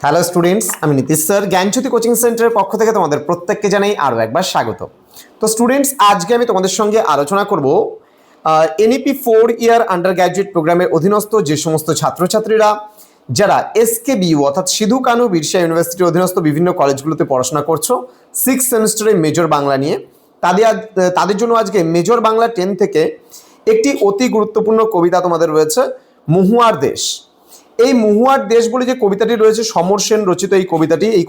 Hello students, আমি Nitish sir জ্ঞানজ্যোতি coaching সেন্টারের পক্ষ থেকে তোমাদের প্রত্যেককে জানাই আরও একবার স্বাগত। তো স্টুডেন্টস, আজকে আমি তোমাদের সঙ্গে আলোচনা করব এনইপি 4 ইয়ার আন্ডার গ্র্যাজুয়েট প্রোগ্রামের অধীনস্থ যে সমস্ত ছাত্রছাত্রীরা যারা এসকেবিইউ অর্থাৎ সিধু কানু বিরসা ইউনিভার্সিটির অধীনস্থ বিভিন্ন কলেজগুলোতে পড়াশোনা করছো 6th সেমিস্টারে মেজর বাংলা নিয়ে, তাদের জন্য আজকে মেজর বাংলা 10 থেকে একটি অতি গুরুত্বপূর্ণ কবিতা তোমাদের রয়েছে, মহুয়ার দেশ। এই মহুয়ার দেশ বলে যে কবিতাটি রয়েছে, সমর সেন রচিত এই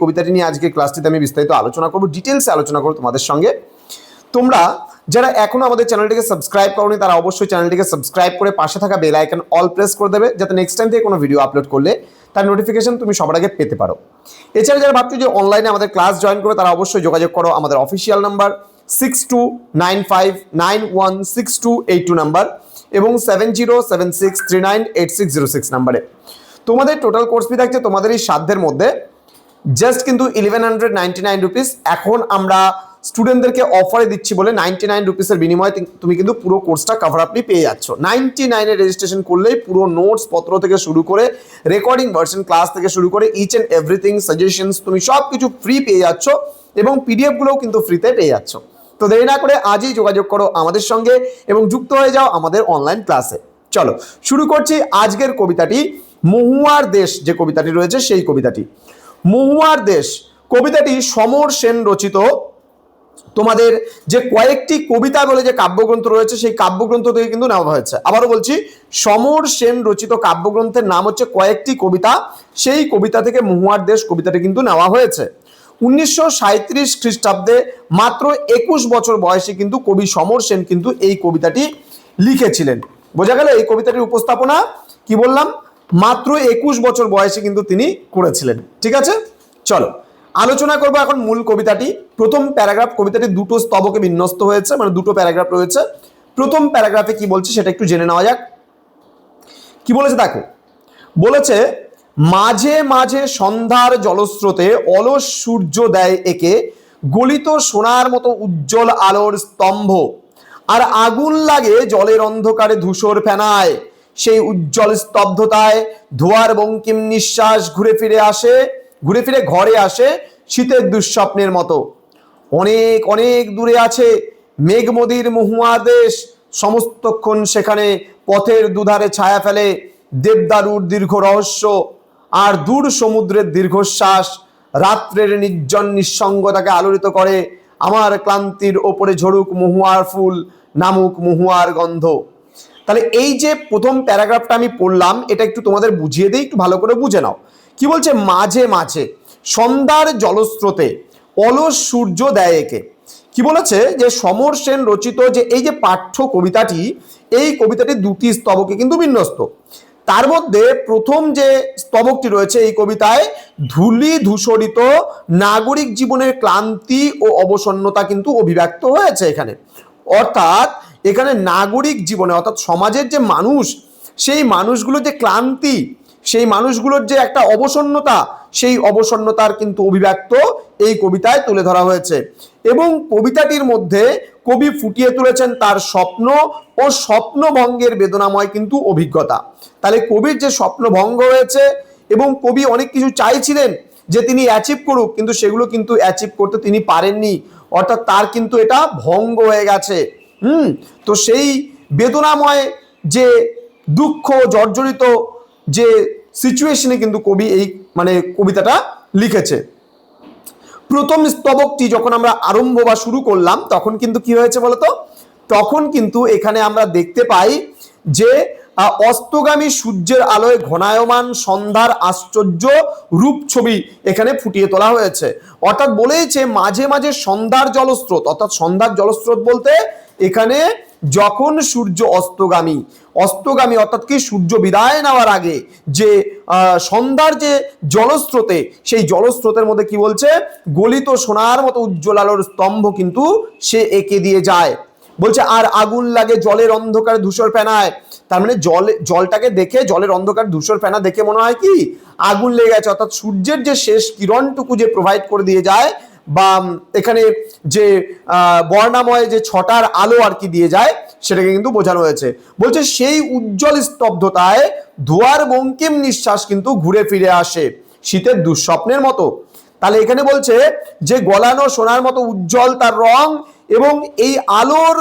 কবিতাটি নিয়ে আজকে ক্লাসটিতে আমি বিস্তারিত আলোচনা করব, ডিটেলসে আলোচনা করব তোমাদের সঙ্গে। তোমরা যারা এখনো আমাদের চ্যানেলটিকে সাবস্ক্রাইব করোনি তারা অবশ্যই চ্যানেলটিকে সাবস্ক্রাইব করে পাশে থাকা বেল আইকন অল প্রেস করে দেবে, যাতে নেক্সট টাইম থেকে কোনো ভিডিও আপলোড করলে তার নোটিফিকেশন তুমি সবার আগে পেতে পারো। এছাড়া যারা ভাবছো যে অনলাইনে আমাদের ক্লাস জয়েন করবে তারা অবশ্যই যোগাযোগ করো আমাদের অফিসিয়াল নাম্বার 6295916282 নাম্বার এবং 7076398606 নাম্বারে। তোমাদের টোটাল কোর্স ফি থাকছে তোমাদের এই সাধ্যের মধ্যে জাস্ট কিন্তু 1199 রুপিস। এখন আমরা স্টুডেন্টদেরকে অফারে দিচ্ছি বলে 99 রুপিসের বিনিময়ে তুমি কিন্তু পুরো কোর্সটা কভার আপনি পেয়ে যাচ্ছ। 99 রেজিস্ট্রেশন করলেই পুরো নোটস পত্র থেকে শুরু করে রেকর্ডিং ভার্সন ক্লাস থেকে শুরু করে ইচ অ্যান্ড এভরিথিং সাজেশনস তুমি সব কিছু ফ্রি পেয়ে যাচ্ছ এবং পিডিএফগুলোও কিন্তু ফ্রিতে পেয়ে যাচ্ছ। তো দেরি না করে আজই যোগাযোগ করো আমাদের সঙ্গে এবং যুক্ত হয়ে যাও আমাদের অনলাইন ক্লাসে। চলো শুরু করছি আজকের কবিতাটি, মহুয়ার দেশ যে কবিতাটি রয়েছে সেই কবিতাটি। মহুয়ার দেশ কবিতাটি সমর সেন রচিত। তোমাদের যে কয়েকটি কবিতা বলে যে কাব্যগ্রন্থ রয়েছে সেই কাব্যগ্রন্থ থেকে কিন্তু নেওয়া হয়েছে। আবারও বলছি, সমর সেন রচিত কাব্যগ্রন্থের নাম হচ্ছে কয়েকটি কবিতা, সেই কবিতা থেকে মহুয়ার দেশ কবিতাটি কিন্তু নেওয়া হয়েছে। 1937 খ্রিস্টাব্দে মাত্র 21 বছর বয়সে কিন্তু কবি সমর সেন কিন্তু এই কবিতাটি লিখেছিলেন। বোঝা গেল এই কবিতাটির উপস্থাপনা কি বললাম, মাত্র 21 বছর বয়সে কিন্তু তিনি করেছিলেন। ঠিক আছে, চলো আলোচনা করবো এখন মূল কবিতাটি। প্রথম প্যারাগ্রাফ, কবিতাটি দুটো স্তবকে বিন্যস্ত হয়েছে, মানে দুটো প্যারাগ্রাফ রয়েছে। প্রথম প্যারাগ্রাফে কি বলছে সেটা একটু জেনে নেওয়া যাক। কি বলেছে দেখো, বলেছে মাঝে মাঝে সন্ধ্যার জলস্রোতে অলস সূর্য দেয় একে গলিত সোনার মতো উজ্জ্বল আলোর স্তম্ভ, আর আগুন লাগে জলের অন্ধকারে ধূসর ফেনায়, সেই উজ্জ্বল স্তব্ধতায় ধোয়ার বঙ্কিম নিঃশ্বাস ঘুরে ফিরে ঘরে আসে শীতের দুঃস্বপ্নের মতো। অনেক অনেক দূরে আছে মেঘমদির মহুয়া দেশ, সমস্তক্ষণ সেখানে পথের দুধারে ছায়া ফেলে দেবদারুর দীর্ঘ রহস্য আর দূর সমুদ্রের দীর্ঘশ্বাস রাত্রের নির্জন নিঃসঙ্গতাকে আলোড়িত করে। আমার ক্লান্তির ওপরে ঝরুক মহুয়ার ফুল, নামুক মহুয়ার গন্ধ। তাহলে এই যে প্রথম প্যারাগ্রাফটা আমি পড়লাম এটা একটু তোমাদের বুঝিয়ে দিই, একটু ভালো করে বুঝে নাও। কি বলছে, মাঝে মাঝে সন্ধ্যার জলস্রোতে অলস সূর্য দেয় একে। কি বলেছে যে সমর সেন রচিত যে এই যে পাঠ্য কবিতাটি, এই কবিতাটি দুটি স্তবকে কিন্তু বিন্যস্ত। তার মধ্যে প্রথম যে স্তবকটি রয়েছে এই কবিতায় ধূলি ধূসরিত নাগরিক জীবনের ক্লান্তি ও অবসন্নতা কিন্তু অভিব্যক্ত হয়েছে এখানে। অর্থাৎ এখানে নাগরিক জীবনে অর্থাৎ সমাজের যে মানুষ, সেই মানুষগুলোর যে ক্লান্তি, সেই মানুষগুলোর যে একটা অবসন্নতা, সেই অবসন্নতার কিন্তু অভিব্যক্ত এই কবিতায় তুলে ধরা হয়েছে। এবং কবিতাটির মধ্যে কবি ফুটিয়ে তুলেছেন তার স্বপ্ন ও স্বপ্নভঙ্গের বেদনাময় কিন্তু অভিজ্ঞতা। তাহলে কবির যে স্বপ্নভঙ্গ হয়েছে এবং কবি অনেক কিছু চাইছিলেন যে তিনি অ্যাচিভ করুক, কিন্তু সেগুলো কিন্তু অ্যাচিভ করতে তিনি পারেননি, অর্থাৎ তার কিন্তু এটা ভঙ্গ হয়ে গেছে। তো সেই বেদনাময় যে দুঃখ জর্জরিত যে সিচুয়েশনে কিন্তু কবি এই মানে কবিতাটা লিখেছে। প্রথম স্তবকটি যখন আমরা আরম্ভ বা শুরু করলাম তখন কিন্তু কি হয়েছে বলতো, তখন কিন্তু এখানে আমরা দেখতে পাই যে অস্তগামী সূর্যের আলোয় ঘনায়মান সন্ধ্যার আশ্চর্য রূপ ছবি এখানে ফুটিয়ে তোলা হয়েছে। অর্থাৎ বলেছে মাঝে মাঝে সন্ধ্যার জলস্রোত, অর্থাৎ সন্ধ্যার জলস্রোত বলতে এখানে যখন সূর্য অস্তগামী অর্থাৎ কি সূর্য বিদায় নেওয়ার আগে যে সন্ধ্যার যে জলস্রোতে, সেই জলস্রোতের মধ্যে কি বলছে, গলিত সোনার মতো উজ্জ্বল আলোর স্তম্ভ কিন্তু সে এঁকে দিয়ে যায়। বলছে আর আগুন লাগে জলের অন্ধকারে ধূসর ফেনায়। তার মানে জলটাকে দেখে, জলের অন্ধকার ধূসর ফেনা দেখে মনে হয় কি আগুন লেগে গেছে, অর্থাৎ সূর্যের যে শেষ কিরণটুকু যে প্রোভাইড করে দিয়ে যায় বা এখানে যে বর্ণাময় যে ছটার আলো আর কি দিয়ে যায় সেটাকে কিন্তু বোঝানো হয়েছে। বলছে সেই উজ্জ্বল স্তব্ধতায় ধোয়ার বঙ্কিম নিঃশ্বাস কিন্তু ঘুরে ফিরে আসে শীতের দুঃস্বপ্নের মতো। তাহলে এখানে বলছে যে গলানো সোনার মতো উজ্জ্বল তার রং, এবং এই আলোর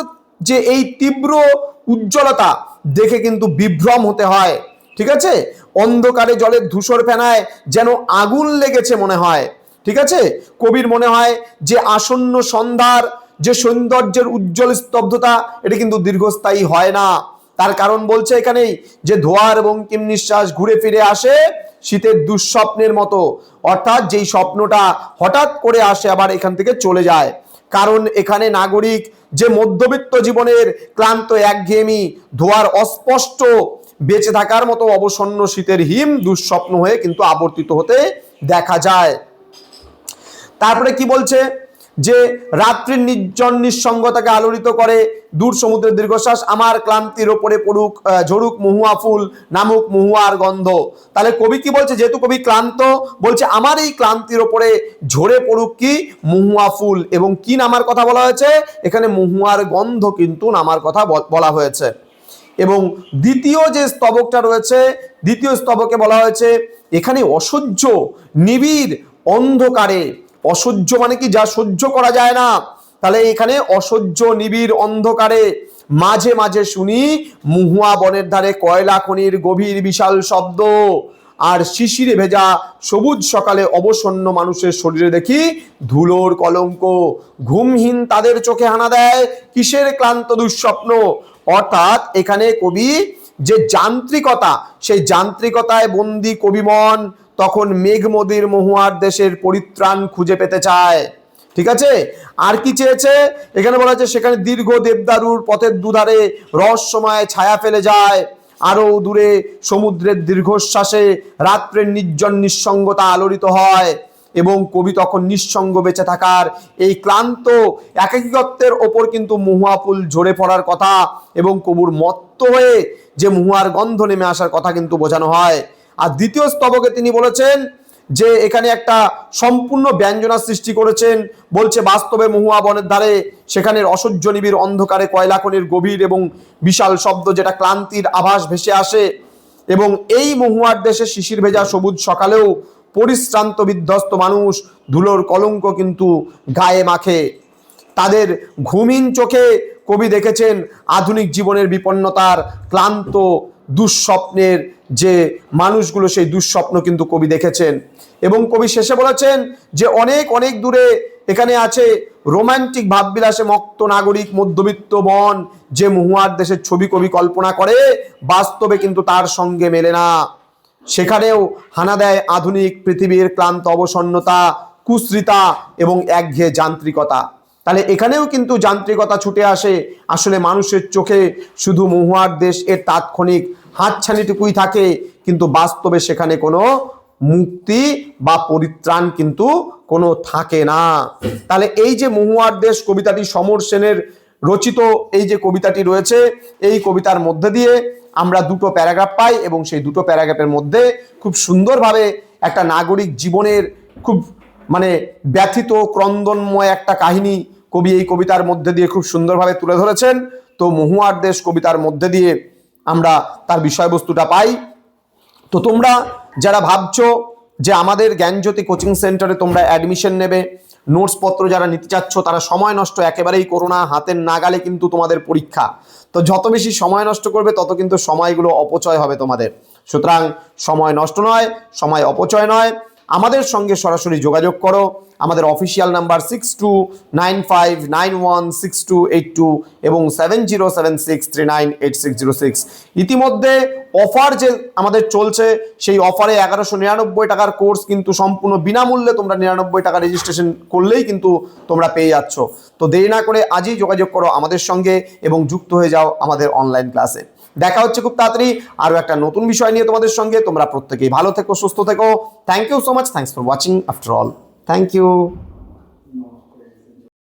যে এই তীব্র উজ্জ্বলতা দেখে কিন্তু বিভ্রম হতে হয়। ঠিক আছে, অন্ধকারে জলের ধূসর ফেনায় যেন আগুন লেগেছে মনে হয়। ঠিক আছে, কবির মনে হয় যে আসন্ন সন্ধ্যার যে সৌন্দর্যের উজ্জ্বল স্তব্ধতা, এটা কিন্তু দীর্ঘস্থায়ী হয় না। তার কারণ বলছে এখানেই যে ধোয়ার এবং বঙ্কিম নিঃশ্বাস ঘুরে ফিরে আসে শীতের দুঃস্বপ্নের মতো, অর্থাৎ যেই স্বপ্নটা হঠাৎ করে আসে আবার এখান থেকে চলে যায়। কারণ এখানে নাগরিক যে মধ্যবিত্ত জীবনের ক্লান্ত একঘেয়েমি, ধোয়ার অস্পষ্ট বেঁচে থাকার মতো অবসন্ন শীতের হিম দুঃস্বপ্ন হয়ে কিন্তু আবর্তিত হতে দেখা যায়। তারপরে কি বলছে যে রাত্রির নির্জন নিঃসঙ্গতাকে আলোড়িত করে দূর সমুদ্রের দীর্ঘশ্বাস, আমার ক্লান্তির ওপরে পড়ুক ঝরুক মহুয়া ফুল নামুক মহুয়ার গন্ধ। তাহলে কবি কি বলছে, যেহেতু কবি ক্লান্ত, বলছে আমার এই ক্লান্তির ওপরে ঝরে পড়ুক কি মহুয়া ফুল, এবং কি নামার কথা বলা হয়েছে এখানে, মহুয়ার গন্ধ কিন্তু নামার কথা বলা হয়েছে। এবং দ্বিতীয় যে স্তবকটা রয়েছে, দ্বিতীয় স্তবকে বলা হয়েছে এখানে অসহ্য নিবিড় অন্ধকারে, অসহ্য মানে কি যা সহ্য করা যায় না, তাহলে এখানে অসহ্য নিবিড় অন্ধকারে মাঝে মাঝে শুনি মহুয়া বনের ধারে কয়লা খনির গভীর বিশাল শব্দ, আর শিশিরে ভেজা সবুজ সকালে অবসন্ন মানুষের শরীরে দেখি ধুলোর কলঙ্ক, ঘুমহীন তাদের চোখে হানা দেয় কিসের ক্লান্ত দুঃস্বপ্ন। অর্থাৎ এখানে কবি যে যান্ত্রিকতা, সেই যান্ত্রিকতায় বন্দি কবিমন তখন মেঘমদির মহুয়ার দেশের পরিত্রাণ খুঁজে পেতে চায়। ঠিক আছে, আর কি চেয়েছে এখানে বলা হচ্ছে, সেখানে দীর্ঘ দেবদারুর পথের দুধারে রহস্যময় ছায়া ফেলে যায়, আরো দূরে সমুদ্রের দীর্ঘশ্বাসে রাত্রের নির্জন নিঃসঙ্গতা আলোড়িত হয়, এবং কবি তখন নিঃসঙ্গ বেঁচে থাকার এই ক্লান্ত একাকিত্বের ওপর কিন্তু মহুয়া ফুল ঝরে পড়ার কথা এবং কবুর মত্ত হয়ে যে মহুয়ার গন্ধ নেমে আসার কথা কিন্তু বোঝানো হয়। আর দ্বিতীয় স্তবকে তিনি বলেছেন যে এখানে একটা সম্পূর্ণ ব্যঞ্জনা সৃষ্টি করেছেন, বলছে বাস্তবে মহুয়া বনের ধারে সেখানের অসহ্য নিবিড় অন্ধকারে কয়লা খনির গভীর এবং বিশাল শব্দ, যেটা ক্লান্তির আভাস ভেসে আসে, এবং এই মহুয়ার দেশে শিশির ভেজা সবুজ সকালেও পরিশ্রান্ত বিধ্বস্ত মানুষ ধুলোর কলঙ্ক কিন্তু গায়ে মাখে। তাদের ঘুমিন চোখে কবি দেখেছেন আধুনিক জীবনের বিপন্নতার ক্লান্ত দুঃস্বপ্নের যে মানুষগুলো, সেই দুঃস্বপ্ন কিন্তু কবি দেখেছেন। এবং কবি শেষে বলেছেন যে অনেক অনেক দূরে এখানে আছে রোমান্টিক ভাববিলাসে মত্ত নাগরিক মধ্যবিত্ত মন, যে মহুয়ার দেশের ছবি কবি কল্পনা করে বাস্তবে কিন্তু তার সঙ্গে মেলে না। সেখানেও হানা দেয় আধুনিক পৃথিবীর ক্লান্ত অবসন্নতা, কুশ্রিতা এবং একঘেয়ে যান্ত্রিকতা। তাহলে এখানেও কিন্তু যান্ত্রিকতা ছুটে আসে, আসলে মানুষের চোখে শুধু মহুয়ার দেশ এর তাৎক্ষণিক হাতছানিটুকুই থাকে, কিন্তু বাস্তবে সেখানে কোনো মুক্তি বা পরিত্রাণ কিন্তু কোনো থাকে না। তাহলে এই যে মহুয়ার দেশ কবিতাটি সমর সেনের রচিত, এই যে কবিতাটি রয়েছে, এই কবিতার মধ্যে দিয়ে আমরা দুটো প্যারাগ্রাফ পাই, এবং সেই দুটো প্যারাগ্রাফের মধ্যে খুব সুন্দরভাবে একটা নাগরিক জীবনের খুব মানে ব্যথিত ক্রন্দনময় একটা কাহিনী কবি এই কবিতার মধ্যে দিয়ে খুব সুন্দরভাবে তুলে ধরেছেন। তো মহুয়ার দেশ কবিতার মধ্যে দিয়ে আমরা তার বিষয়বস্তুটা পাই। তো তোমরা যারা ভাবছো যে আমাদের জ্ঞানজ্যোতি কোচিং সেন্টারে তোমরা অ্যাডমিশন নেবে, নোটসপত্র যারা নিতে চাচ্ছ, তারা সময় নষ্ট একেবারেই করো না, হাতের নাগালে কিন্তু তোমাদের পরীক্ষা। তো যত বেশি সময় নষ্ট করবে তত কিন্তু সময়গুলো অপচয় হবে তোমাদের। সুতরাং সময় নষ্ট নয়, সময় অপচয় নয়, আমাদের সঙ্গে সরাসরি যোগাযোগ করো। আমাদের অফিসিয়াল নাম্বার 6295916282 এবং 7076398606। ইতিমধ্যে অফার যে আমাদের চলছে, সেই অফারে 1199 টাকার কোর্স কিন্তু সম্পূর্ণ বিনামূল্যে তোমরা 99 টাকা রেজিস্ট্রেশন করলেই কিন্তু তোমরা পেয়ে যাচ্ছ। তো দেরি না করে আজই যোগাযোগ করো আমাদের সঙ্গে এবং যুক্ত হয়ে যাও আমাদের অনলাইন ক্লাসে। দেখা হচ্ছে খুব তাড়াতাড়ি আরো একটা নতুন বিষয় নিয়ে তোমাদের সঙ্গে। তোমরা প্রত্যেকেই ভালো থেকো, সুস্থ থেকো। Thank you so much, thanks for watching after all, thank you.